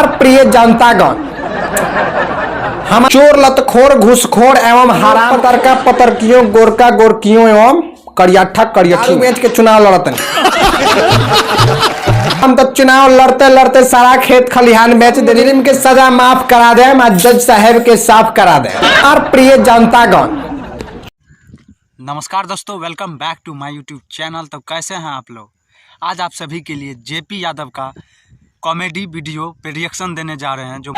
Are प्रिय जनतागण, हम चोर लतखोर घुसखोर एवं हराम पतरका पतरकियों गोरका गोरकियों एवं करियाठा करियठी बेच के चुनाव लड़ते हम तो चुनाव लड़ते लड़ते सारा खेत खलिहान बेच दे, जुर्म के सजा माफ करा दे, जज साहब के साफ करा दे। और प्रिय जनतागण, नमस्कार दोस्तों, welcome back to my YouTube channel. तो कैसे हैं आप लोग? आज आप सभी के लिए जेपी यादव का कॉमेडी वीडियो पे रिएक्शन देने जा रहे हैं, जो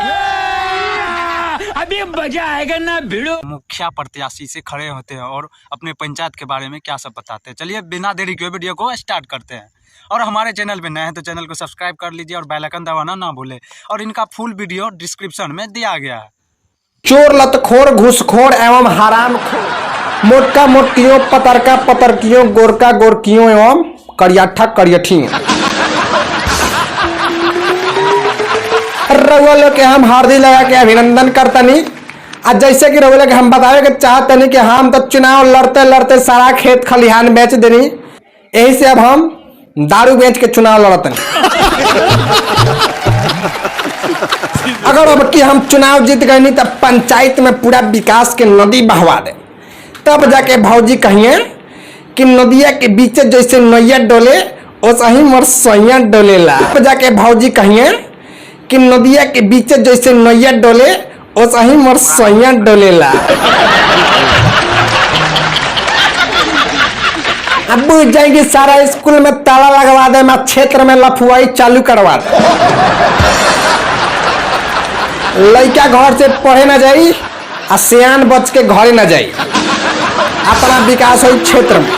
अभी मजा आएगा ना भिड़ो। मुखिया प्रत्याशी से खड़े होते हैं और अपने पंचायत के बारे में क्या सब बताते हैं। चलिए बिना देरी के वीडियो को स्टार्ट करते हैं। और हमारे चैनल पे नए हैं तो चैनल को सब्सक्राइब कर लीजिए और बेल आइकन दबाना ना भूले। और इनका फुल वीडियो डिस्क्रिप्शन में दिया गया है। चोर लतखोर घुसखोर एवं हराम मोटका मोटियों पतरका पतरकियों गोरका गोरकियों एवं करियाठा करियठी रउआ लोग के हम हार्दिक लगा के अभिनंदन करतनी। आज जैसे कि रउआ लोग हम बतावे के चाहतनी कि हम तो चुनाव लड़ते लड़ते सारा खेत खलिहान बेच देनी, यही से अब हम दारू बेच के चुनाव लड़तनी। अगर अब कि हम चुनाव जीत गए तब पंचायत में पूरा विकास के नदी बहवा दे, तब जाके भौजी कहिए कि नदिया के बीच जैसे नैया डोले वैसे ही मोर सैया डोलेला। तब जाके भौजी कहिए कि नदिया के बीच जैसे नैया डोले वैसे ही मोर सैया डोलेला। अब बुझ जाएंगे सारा स्कूल में ताला लगवा दे, मैं क्षेत्र में लफुआई चालू करवा दे, लड़का घर से पढ़े न जाई और सियान बच के घरे न जाई। अपना विकास हो क्षेत्र में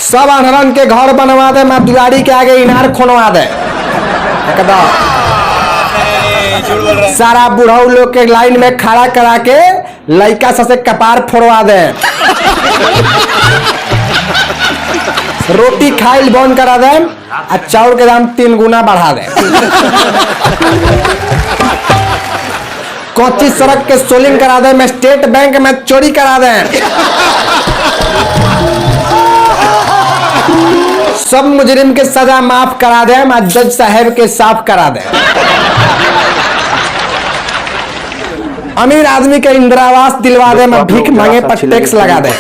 सब अनहरन के घर बनवा दे, मैं दुआरी के आगे इनार खोनवा दे, सारा बुढ़ऊ लोग के लाइन में खड़ा करा के लड़का से कपार फोड़वा दे, रोटी खाइल बंद करा दे और चाउर के दाम 3 गुना बढ़ा दे, कच्ची सड़क के सोलिंग करा दे, मैं स्टेट बैंक में चोरी करा दे, सब मुजरिम के सजा माफ करा दे, मैं जज साहब के साफ करा दे, अमीर आदमी के इंदिरावास दिलवा दे, मैं भीख मांगे पर टैक्स लगा दे,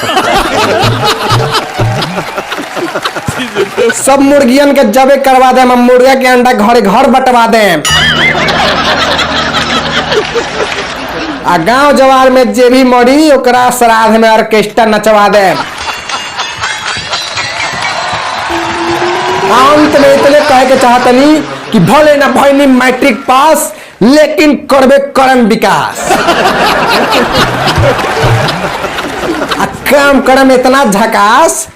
सब मुर्गियन के जबे करवा दे, मैं मुर्गा के अंडा घरे घर बंटवा दे, आ गांव जवार में जे भी मरी ओकरा श्राद्ध में ऑर्केस्ट्रा नचवा दे। अंत में इतने कहे के चाहतनी कि भले न भइनी मैट्रिक पास, लेकिन करबे करम विकास। आ काम करम इतना झकास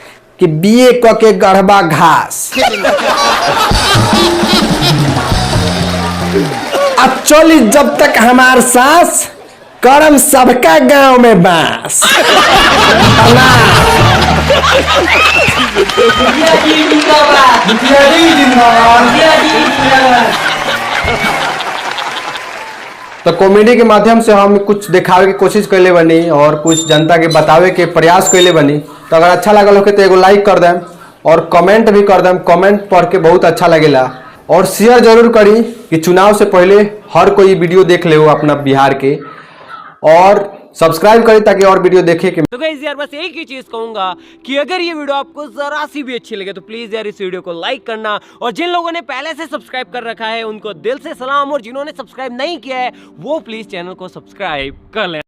कि बीए क के गढ़बा घास। अब चली जब तक हमार सांस, करम सबका गांव में बांस। तो कॉमेडी के माध्यम से हम कुछ दिखावे की कोशिश कैले बनी और कुछ जनता के बतावे के प्रयास कैले बनी। तो अगर अच्छा लगल हो तो एगो लाइक कर दें और कमेंट भी कर दें। कमेंट पढ़ के बहुत अच्छा लगेला और शेयर जरूर करी कि चुनाव से पहले हर कोई वीडियो देख ले अपना बिहार के, और सब्सक्राइब करें ताकि और वीडियो देखे के। तो गाइस यार बस एक ही चीज कहूंगा कि अगर ये वीडियो आपको जरा सी भी अच्छी लगे तो प्लीज यार इस वीडियो को लाइक करना, और जिन लोगों ने पहले से सब्सक्राइब कर रखा है उनको दिल से सलाम, और जिन्होंने सब्सक्राइब नहीं किया है वो प्लीज चैनल को सब्सक्राइब कर लें।